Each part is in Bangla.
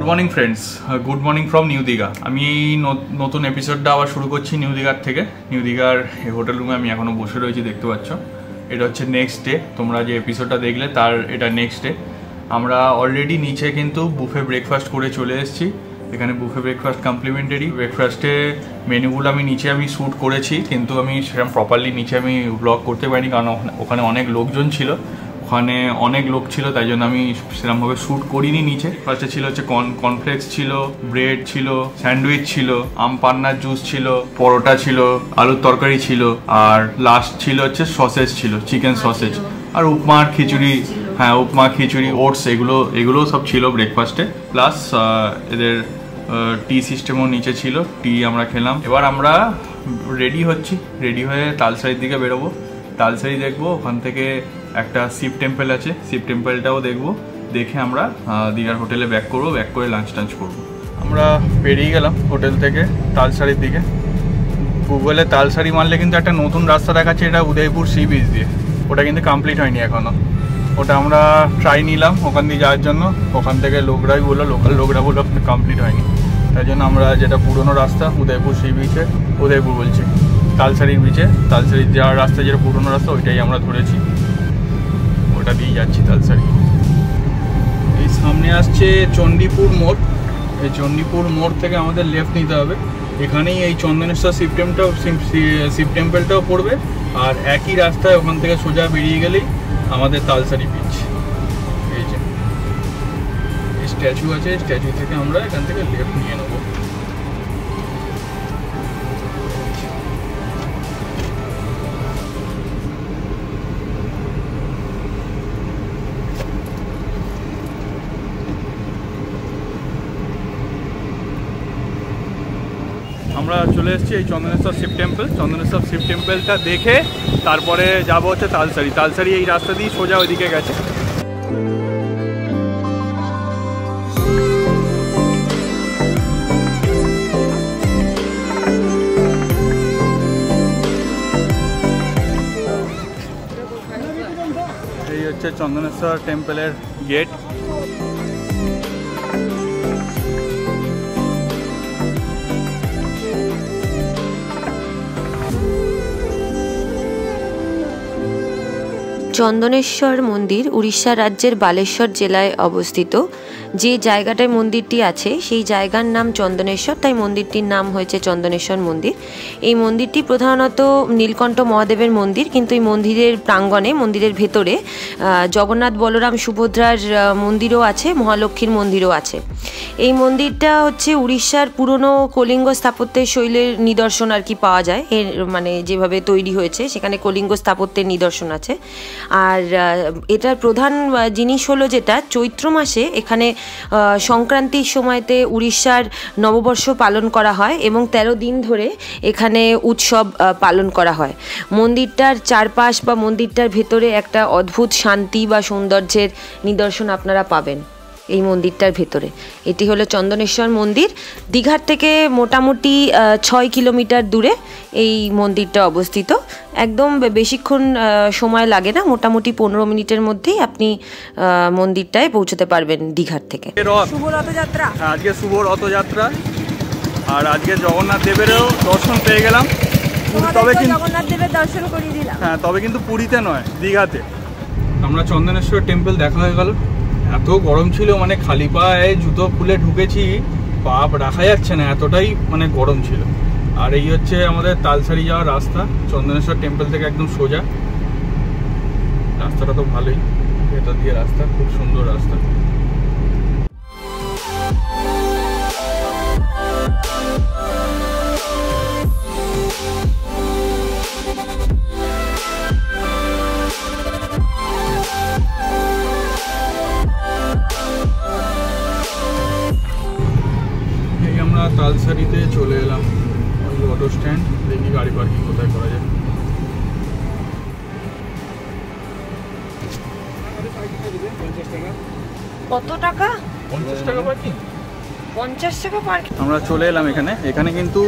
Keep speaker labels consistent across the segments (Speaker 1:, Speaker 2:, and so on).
Speaker 1: Morning friends, good morning from new Digha. আমি এই নতুন এপিসোডটা আবার শুরু করছি নিউ দীঘার থেকে। নিউ দীঘার এই হোটেল রুমে আমি এখনও বসে রয়েছি, দেখতে পাচ্ছ। এটা হচ্ছে নেক্সট ডে, তোমরা যে এপিসোডটা দেখলে তার এটা নেক্সট ডে। আমরা অলরেডি নিচে কিন্তু বুফে ব্রেকফাস্ট করে চলে এসেছি। এখানে বুফে ব্রেকফাস্ট কমপ্লিমেন্টারি। ব্রেকফাস্টে মেনুগুলো আমি শ্যুট করেছি, কিন্তু আমি সেরকম প্রপারলি নিচে আমি ব্লগ করতে পারিনি, কারণ ওখানে অনেক লোকজন ছিল। ওখানে অনেক লোক ছিল, তাই জন্য আমি সেরকমভাবে শ্যুট করিনি নিচে। ফার্স্টে ছিল হচ্ছে কর্নফ্লেক্স ছিল, ব্রেড ছিল, স্যান্ডউইচ ছিল, আম পান্নার জুস ছিল, পরোটা ছিল, আলুর তরকারি ছিল, আর লাস্ট ছিল হচ্ছে সসেজ ছিল, চিকেন সসেজ, আর উপমা খিচুড়ি। হ্যাঁ, উপমা খিচুড়ি, ওটস, এগুলো সব ছিল ব্রেকফাস্টে। প্লাস এদের টি সিস্টেমও নিচে ছিল, টি আমরা খেলাম। এবার আমরা রেডি হচ্ছি, রেডি হয়ে তালসারির দিকে বেরোবো। তালসারি দেখবো, ওখান থেকে একটা শিব টেম্পল আছে, শিব টেম্পলটাও দেখবো। দেখে আমরা দীঘার হোটেলে ব্যাক করবো, ব্যাক করে লাঞ্চ টাঞ্চ করবো। আমরা বেরিয়ে গেলাম হোটেল থেকে তালসারির দিকে। গুগলে তালসারি মারলে কিন্তু একটা নতুন রাস্তা দেখাচ্ছে, এটা উদয়পুর সি বিচ দিয়ে। ওটা কিন্তু কমপ্লিট হয়নি এখনও, ওটা আমরা ট্রাই নিলাম ওখান দিয়ে যাওয়ার জন্য। ওখান থেকে লোকরাই বললো, লোকাল লোকরা বললো কমপ্লিট হয়নি। তাই জন্য আমরা যেটা পুরোনো রাস্তা উদয়পুর সি বিচে, উদয়পুর বলছি, তালসারির বিচে, তালসারির যাওয়ার রাস্তা যেটা পুরোনো রাস্তা, ওইটাই আমরা ধরেছি, ওটা দিয়ে যাচ্ছি তালসারি। এই সামনে আসছে চণ্ডীপুর মোড়। এই চণ্ডীপুর মোড় থেকে আমাদের লেফট নিতে হবে। এখানেই এই চন্দনেশ্বর শিব টেম্পলটাও পড়বে, আর একই রাস্তায় ওখান থেকে সোজা বেরিয়ে গেলেই আমাদের তালসারি বিচ। এই যে স্ট্যাচু আছে, স্ট্যাচু থেকে আমরা এখান থেকে লেফট নিয়ে নেবো। আমরা চলে এসেছি এই চন্দনেশ্বর শিব টেম্পল। চন্দনেশ্বর শিব টেম্পলটা দেখে তারপরে যাবো হচ্ছে তালসারি। তালসারি এই রাস্তা দিয়ে সোজা ওইদিকে গেছে। এই হচ্ছে চন্দনেশ্বর টেম্পলের গেট।
Speaker 2: চন্দনেশ্বর মন্দির উড়িষ্যা রাজ্যের বালেশ্বর জেলায় অবস্থিত। যে জায়গাটায় মন্দিরটি আছে সেই জায়গার নাম চন্দনেশ্বর, তাই মন্দিরটির নাম হয়েছে চন্দনেশ্বর মন্দির। এই মন্দিরটি প্রধানত নীলকণ্ঠ মহাদেবের মন্দির, কিন্তু এই মন্দিরের প্রাঙ্গণে, মন্দিরের ভেতরে জগন্নাথ, বলরাম, সুভদ্রার মন্দিরও আছে, মহালক্ষ্মীর মন্দিরও আছে। এই মন্দিরটা হচ্ছে উড়িষ্যার পুরনো কলিঙ্গ স্থাপত্যের শৈলীর নিদর্শন আর কি পাওয়া যায়। এর মানে যেভাবে তৈরি হয়েছে সেখানে কলিঙ্গ স্থাপত্যের নিদর্শন আছে। আর এটার প্রধান জিনিস হলো যেটা, চৈত্র মাসে এখানে সংক্রান্তির সময়তে উড়িষ্যার নববর্ষ পালন করা হয় এবং 13 দিন ধরে এখানে উৎসব পালন করা হয়। মন্দিরটার চারপাশ বা মন্দিরটার ভেতরে একটা অদ্ভুত শান্তি বা সৌন্দর্যের নিদর্শন আপনারা পাবেন এই মন্দিরটার ভেতরে। এটি হলো চন্দনেশ্বর মন্দির। দীঘার থেকে মোটামুটি 6 কিলোমিটার দূরে এই মন্দিরটা অবস্থিত। একদম বেশিক্ষণ সময় লাগে না, মোটামুটি 15 মিনিটের মধ্যেই আপনি মন্দিরটায় পৌঁছতে পারবেন দীঘার থেকে।
Speaker 1: শুভ রথযাত্রা, আজকে শুভ রথযাত্রা, আর আজকে জগন্নাথ দেবেরও দর্শন পেয়ে গেলাম। তবে কিন্তু
Speaker 3: জগন্নাথ দেবের দর্শন করিয়ে দিলাম।
Speaker 1: হ্যাঁ, তবে কিন্তু পুরীতে নয়, দীঘাতে। আমরা চন্দনেশ্বর টেম্পল দেখা হয়ে গেল। এত গরম ছিল, মানে খালি পায়ে জুতো খুলে ঢুকেছি, পা রাখা যাচ্ছে না, এতটাই মানে গরম ছিল। আর এই হচ্ছে আমাদের তালসারি যাওয়ার রাস্তা, চন্দনেশ্বর টেম্পল থেকে একদম সোজা। রাস্তাটা তো ভালোই, ভেতর দিয়ে রাস্তা, খুব সুন্দর রাস্তা। তালসারিতে চলে এলাম, ওই অটো স্ট্যান্ড। দেখি গাড়ি পার্কিং কোথায় করা যায়।
Speaker 3: কত টাকা?
Speaker 1: 50 টাকা পার্কিং।
Speaker 3: 50 টাকা পার্কিং।
Speaker 1: আমরা চলে এলাম এখানে। এখানে কিন্তু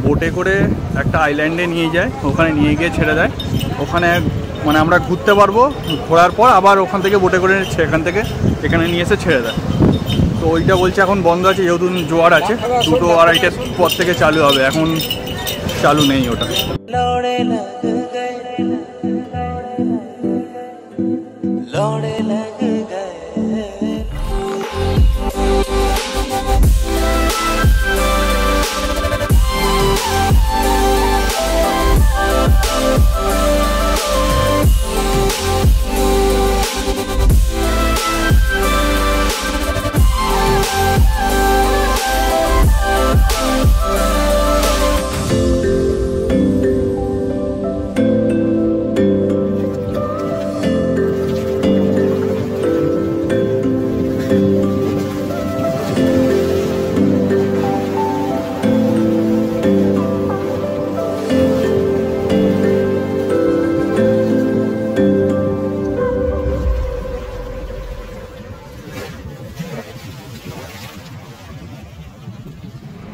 Speaker 1: বোটে করে একটা আইল্যান্ডে নিয়ে যায়, ওখানে নিয়ে গিয়ে ছেড়ে দেয়। ওখানে মানে আমরা ঘুরতে পারবো, ঘোরার পর আবার ওখান থেকে বোটে করে সেখান থেকে এখানে নিয়ে এসে ছেড়ে দেয়। তো ওইটা বলছে এখন বন্ধ আছে, যেহেতু জোয়ার আছে, 2-2:30টার পর থেকে চালু হবে, এখন চালু নেই ওটা।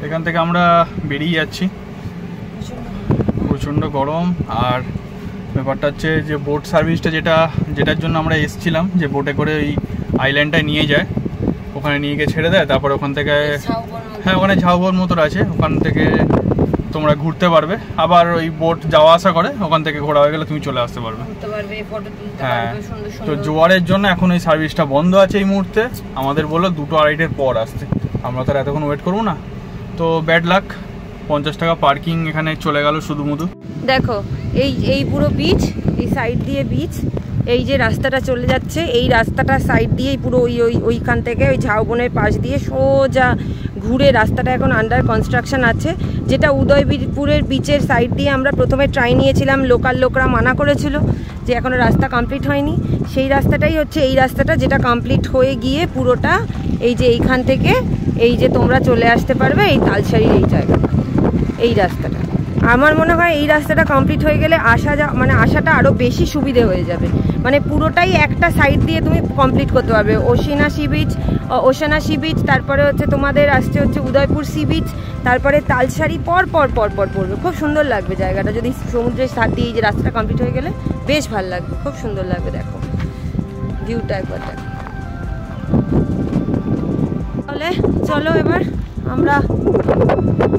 Speaker 1: এখান থেকে আমরা বেরিয়ে যাচ্ছি, প্রচণ্ড গরম। আর ব্যাপারটা হচ্ছে যে বোট সার্ভিসটা যেটার জন্য আমরা এসেছিলাম, যে বোটে করে ওই আইল্যান্ডটায় নিয়ে যায়, ওখানে নিয়ে গিয়ে ছেড়ে দেয়, তারপর ওখান থেকে হ্যাঁ ওখানে ঝাউবন মতো আছে, ওখান থেকে তোমরা ঘুরতে পারবে। আবার ওই বোট যাওয়া আসা করে, ওখান থেকে ঘোরা হয়ে গেলে তুমি চলে আসতে পারবে। হ্যাঁ, তো জোয়ারের জন্য এখন ওই সার্ভিসটা বন্ধ আছে এই মুহূর্তে। আমাদের বললো 2-2:30টার পর আসতে, আমরা তো আর এতক্ষণ ওয়েট করবো না। তো ব্যাড লাক, 50 টাকা পার্কিং এখানে চলে গেল শুধুমুধু।
Speaker 2: দেখো এই পুরো বিচ, এই সাইড দিয়ে বিচ, এই যে রাস্তাটা চলে যাচ্ছে, এই রাস্তাটা সাইড দিয়েই পুরো ওইখান থেকে ওই ঝাউবনের পাশ দিয়ে সোজা ঘুরে, রাস্তাটা এখন আন্ডার কনস্ট্রাকশন আছে। যেটা উদয়পুরের বিচের সাইড দিয়ে আমরা প্রথমে ট্রাই নিয়েছিলাম, লোকাল লোকরা মানা করেছিল যে এখনও রাস্তা কমপ্লিট হয়নি, সেই রাস্তাটাই হচ্ছে এই রাস্তাটা, যেটা কমপ্লিট হয়ে গিয়ে পুরোটা এই যে এইখান থেকে এই যে তোমরা চলে আসতে পারবে এই তালসারির এই জায়গাটা, এই রাস্তাটা। আমার মনে হয় এই রাস্তাটা কমপ্লিট হয়ে গেলে আসাটা আরও বেশি সুবিধে হয়ে যাবে। মানে পুরোটাই একটা সাইড দিয়ে তুমি কমপ্লিট করতে পারবে। ওশানা সি বিচ, তারপরে হচ্ছে তোমাদের আসছে হচ্ছে উদয়পুর সি বিচ, তারপরে তালসারি পর পড়বে। খুব সুন্দর লাগবে জায়গাটা, যদি সমুদ্রের সাথ দিয়ে এই যে রাস্তাটা কমপ্লিট হয়ে গেলে বেশ ভালো লাগবে, খুব সুন্দর লাগবে। দেখো ভিউটা একবার দেখো। তাহলে চলো এবার আমরা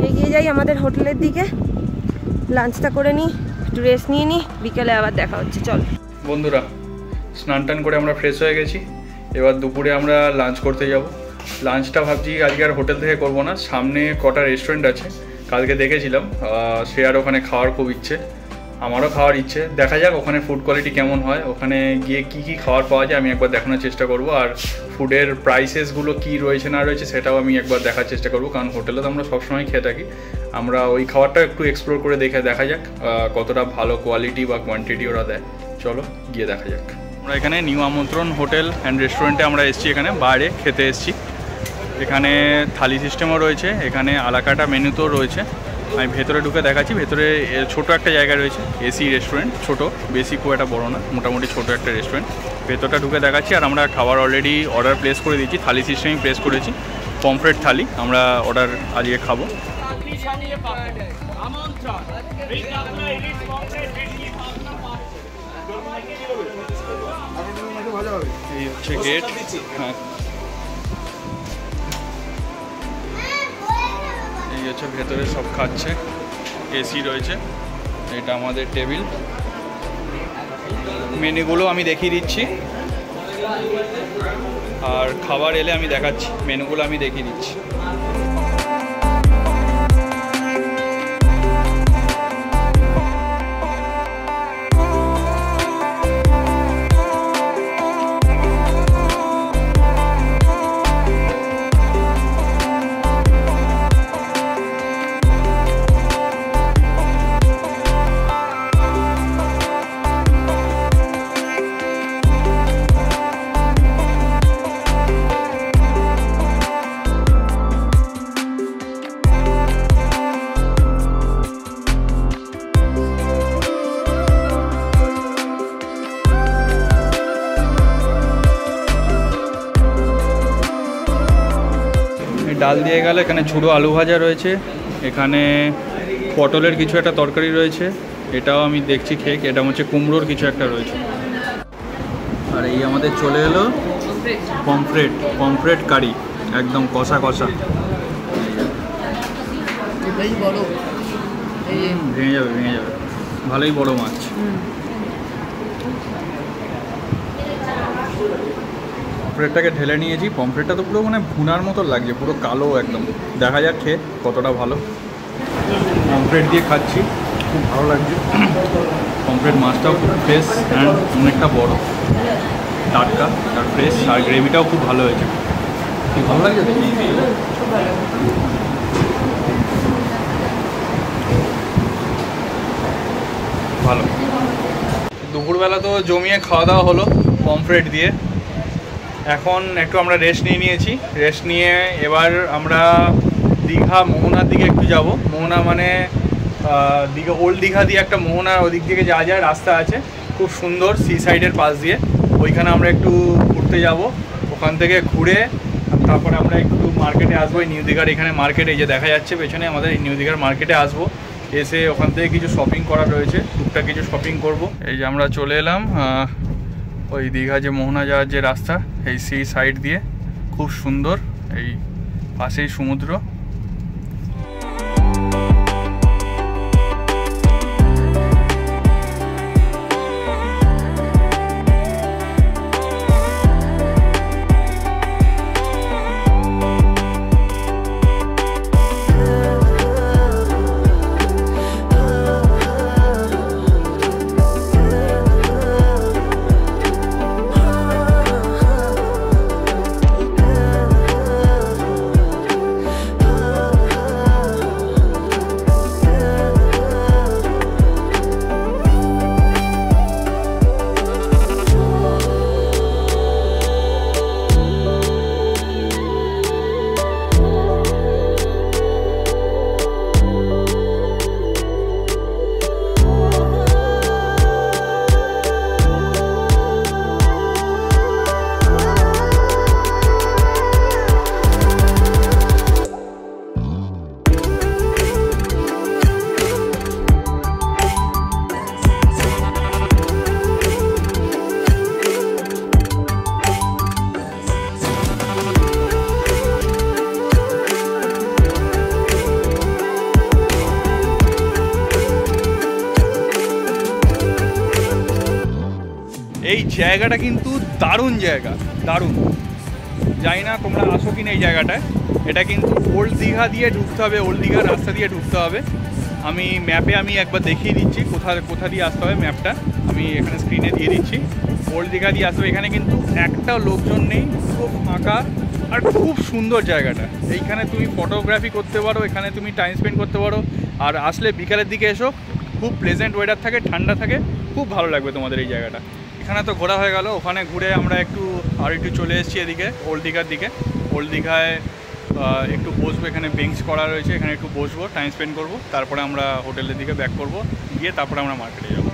Speaker 2: এগিয়ে যাই আমাদের হোটেলের দিকে, লাঞ্চটা করে নিই, একটু রেস্ট নিয়ে নিই, বিকেলে আবার দেখা হচ্ছে। চলো
Speaker 1: বন্ধুরা, স্নান টান করে আমরা ফ্রেশ হয়ে গেছি, এবার দুপুরে আমরা লাঞ্চ করতে যাব। লাঞ্চটা ভাবছি আজকে আর হোটেল থেকে করবো না, সামনে কটা রেস্টুরেন্ট আছে, কালকে দেখেছিলাম, সে আর ওখানে খাওয়ার খুব ইচ্ছে, আমারও খাওয়ার ইচ্ছে। দেখা যাক ওখানে ফুড কোয়ালিটি কেমন হয়, ওখানে গিয়ে কী কী খাবার পাওয়া যায় আমি একবার দেখানোর চেষ্টা করব। আর ফুডের প্রাইসেসগুলো কী রয়েছে না রয়েছে সেটাও আমি একবার দেখার চেষ্টা করব, কারণ হোটেলে তো আমরা সবসময় খেয়ে থাকি। আমরা ওই খাবারটা একটু এক্সপ্লোর করে দেখা যাক কতটা ভালো কোয়ালিটি বা কোয়ান্টিটি ওরা দেয়। চলো গিয়ে দেখা যাক। আমরা এখানে নিউ আমন্ত্রণ হোটেল অ্যান্ড রেস্টুরেন্টে আমরা এসেছি, এখানে বাইরে খেতে এসেছি। এখানে থালি সিস্টেমও রয়েছে, এখানে আলাকাটা মেনুতেও রয়েছে। আমি ভেতরে ঢুকে দেখাচ্ছি। ভেতরে ছোট একটা জায়গা রয়েছে, এসি রেস্টুরেন্ট, ছোট, বেশি খুব একটা বড় না, মোটামুটি ছোট একটা রেস্টুরেন্ট। ভেতরটা ঢুকে দেখাচ্ছি। আর আমরা খাবার অলরেডি অর্ডার প্লেস করে দিয়েছি, থালি সিস্টেমই প্লেস করেছি। পমফ্রেট থালি আমরা অর্ডার আজকে খাবো। এই হচ্ছে গেট। হ্যাঁ, এই হচ্ছে ভেতরে সব খাচ্ছে, এসি রয়েছে, এটা আমাদের টেবিল। মেনুগুলো আমি দেখিয়ে দিচ্ছি, আর খাবার এলে আমি দেখাচ্ছি, মেনুগুলো আমি দেখিয়ে দিচ্ছি। ডাল দিয়ে গেল, এখানে ছোটো আলু ভাজা রয়েছে, এখানে পটলের কিছু একটা তরকারি রয়েছে, এটাও আমি দেখছি খেয়ে, এটা হচ্ছে কুমড়োর কিছু একটা রয়েছে। আর এই আমাদের চলে এলো পমফ্রেট কারি, একদম কষা কষা, ভেঙে যাবে ভেঙে যাবে, ভালোই বড় মাছ। পমফ্রেটটাকে ঢেলে নিয়েছি। পমফ্রেটটা তো পুরো মানে ভুনার মতো লাগছে, পুরো কালো একদম। দেখা যাক খেয়ে কতটা ভালো। পমফ্রেট দিয়ে খাচ্ছি, খুব ভালো লাগছে। পমফ্রেট মাছটাও খুব ফ্রেশ অ্যান্ড অনেকটা বড়, টাটকা আর ফ্রেশ, আর গ্রেভিটাও খুব ভালো হয়েছে। কি ভালো লাগছে ভালো। দুপুরবেলা তো জমিয়ে খাওয়া দাওয়া হলো পমফ্রেট দিয়ে। এখন একটু আমরা রেস্ট নিয়েছি। রেস্ট নিয়ে এবার আমরা দীঘা মোহনার দিকে একটু যাব। মোহনা মানে দীঘা, ওল্ড দীঘা দিয়ে একটা মোহনা ওদিক থেকে যাওয়া যায় রাস্তা আছে, খুব সুন্দর, সি সাইডের পাশ দিয়ে। ওইখানে আমরা একটু ঘুরতে যাব। ওখান থেকে ঘুরে তারপরে আমরা একটু মার্কেটে আসবো। নিউ দীঘার এখানে মার্কেট, এই যে দেখা যাচ্ছে পেছনে আমাদের, এই নিউ দীঘার মার্কেটে আসবো। এসে ওখান থেকে কিছু শপিং করা রয়েছে, টুকটাক কিছু শপিং করব। এই যে আমরা চলে এলাম ওই দীঘা যে মোহনা যাওয়ার যে রাস্তা, এই সি সাইড দিয়ে, খুব সুন্দর, এই পাশেই সমুদ্র। এই জায়গাটা কিন্তু দারুণ জায়গা, দারুণ। জানি না তোমরা আসো কিনা এই জায়গাটায়। এটা কিন্তু ওল্ড দীঘা দিয়ে ঢুকতে হবে, ওল্ড দীঘার রাস্তা দিয়ে ঢুকতে হবে। আমি ম্যাপে একবার দেখিয়ে দিচ্ছি কোথা দিয়ে আসতে হবে। ম্যাপটা আমি এখানে স্ক্রিনে দিয়ে দিচ্ছি। ওল্ড দীঘা দিয়ে আসতে হবে। এখানে কিন্তু একটাও লোকজন নেই, খুব ফাঁকা আর খুব সুন্দর জায়গাটা। এইখানে তুমি ফটোগ্রাফি করতে পারো, এখানে তুমি টাইম স্পেন্ড করতে পারো। আর আসলে বিকালের দিকে এসো, খুব প্লেজেন্ট ওয়েদার থাকে, ঠান্ডা থাকে, খুব ভালো লাগবে তোমাদের এই জায়গাটা। এখানে তো ঘোরা হয়ে গেল। ওখানে ঘুরে আমরা একটু চলে এসেছি এদিকে ওল্ড দীঘার দিকে। ওল্ড দীঘায় একটু বসবো, এখানে বেঞ্চ করা রয়েছে, এখানে একটু বসবো, টাইম স্পেন্ড করবো। তারপরে আমরা হোটেলের দিকে ব্যাক করবো, গিয়ে তারপরে আমরা মার্কেটে যাবো।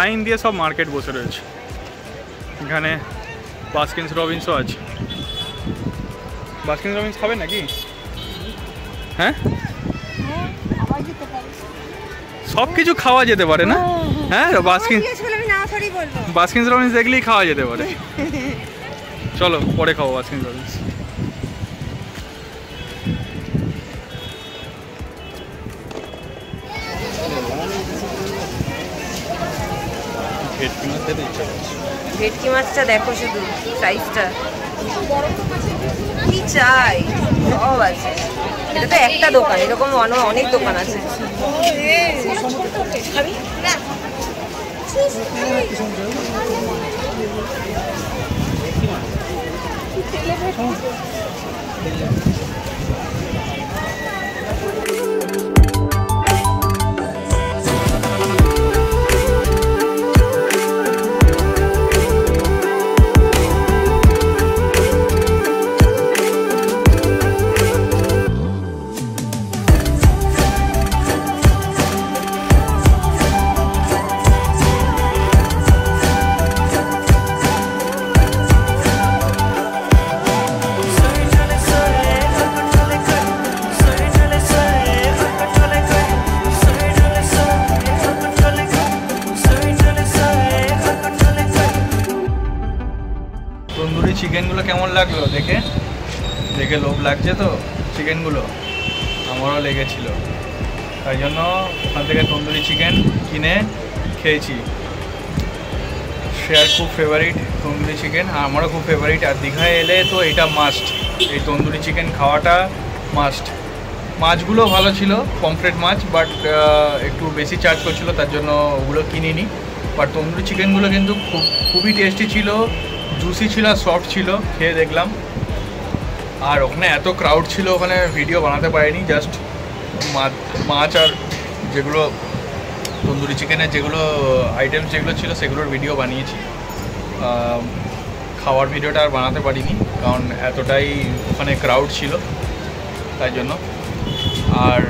Speaker 1: লাইন দিয়ে সব মার্কেট বসে রয়েছে। এখানে বাস্কিন্স রবিন্সও আছে। বাস্কিন্স রবিন্স খাবে নাকি? হ্যাঁ, সব কিছু খাওয়া যেতে পারে না? হ্যাঁ, বাস্কিন্স রবিন্স দেখলেই খাওয়া যেতে পারে। চলো পরে খাবো বাস্কিন্স রবিন্স।
Speaker 2: ভেটকি মাছটা দেখো শুধু সাইজটা, কি চাই সব আছে। এটা তো একটা দোকান, এরকম অনেক দোকান আছে।
Speaker 1: তন্দুরি চিকেনগুলো কেমন লাগলো? দেখে দেখে লোভ লাগছে তো চিকেনগুলো, আমারও লেগেছিল, তাই জন্য ওখান থেকে তন্দুরি চিকেন কিনে খেয়েছি। শ্রেয়ার খুব ফেভারিট তন্দুরি চিকেন, আর আমারও খুব ফেভারিট। আর দীঘায় এলে তো এটা মাস্ট, এই তন্দুরি চিকেন খাওয়াটা মাস্ট। মাছগুলো ভালো ছিল, পমফ্রেট মাছ, বাট একটু বেশি চার্জ করছিল, তার জন্য ওগুলো কিনিনি। বাট তন্দুরি চিকেনগুলো কিন্তু খুবই টেস্টি ছিল, জুসি ছিল, সফট ছিল, খেয়ে দেখলাম। আর ওখানে এত ক্রাউড ছিল, ওখানে ভিডিও বানাতে পারিনি, জাস্ট মাছ আর যেগুলো তন্দুরি চিকেনের যেগুলো আইটেমস যেগুলো ছিল সেগুলোর ভিডিও বানিয়েছি। খাওয়ার ভিডিওটা আর বানাতে পারিনি, কারণ এতটাই ওখানে ক্রাউড ছিল, তাই জন্য। আর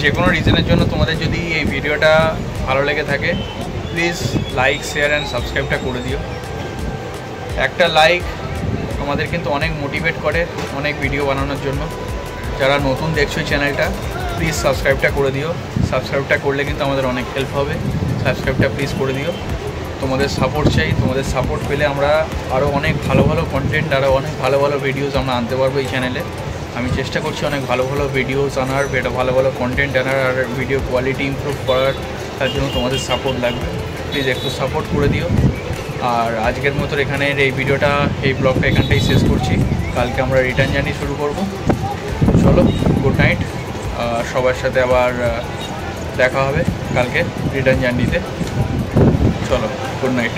Speaker 1: যে কোনো রিজনের জন্য তোমাদের যদি এই ভিডিওটা ভালো লেগে থাকে, প্লিজ লাইক, শেয়ার অ্যান্ড সাবস্ক্রাইবটা করে দিও। একটা লাইক আমাদের কিন্তু অনেক মোটিভেট করে অনেক ভিডিও বানানোর জন্য। যারা নতুন দেখছো এই চ্যানেলটা, প্লিজ সাবস্ক্রাইবটা করে দিও। সাবস্ক্রাইবটা করলে কিন্তু আমাদের অনেক হেল্প হবে। সাবস্ক্রাইবটা প্লিজ করে দিও। তোমাদের সাপোর্ট চাই, তোমাদের সাপোর্ট পেলে আমরা আরও অনেক ভালো ভালো কন্টেন্ট, আরও অনেক ভালো ভালো ভিডিওস আমরা আনতে পারবো এই চ্যানেলে। আমি চেষ্টা করছি অনেক ভালো ভালো ভিডিওস আনার, ভালো ভালো কন্টেন্ট আনার, আর ভিডিও কোয়ালিটি ইমপ্রুভ করার। তার জন্য তোমাদের সাপোর্ট লাগবে, প্লিজ একটু সাপোর্ট করে দিও। আর আজকের মতো এখানের এই ভিডিওটা, এই ব্লগটা এখানটাই শেষ করছি। কালকে আমরা রিটার্ন জার্নি শুরু করব। চলো, গুড নাইট। সবার সাথে আবার দেখা হবে কালকে রিটার্ন জার্নিতে। চলো, গুড নাইট।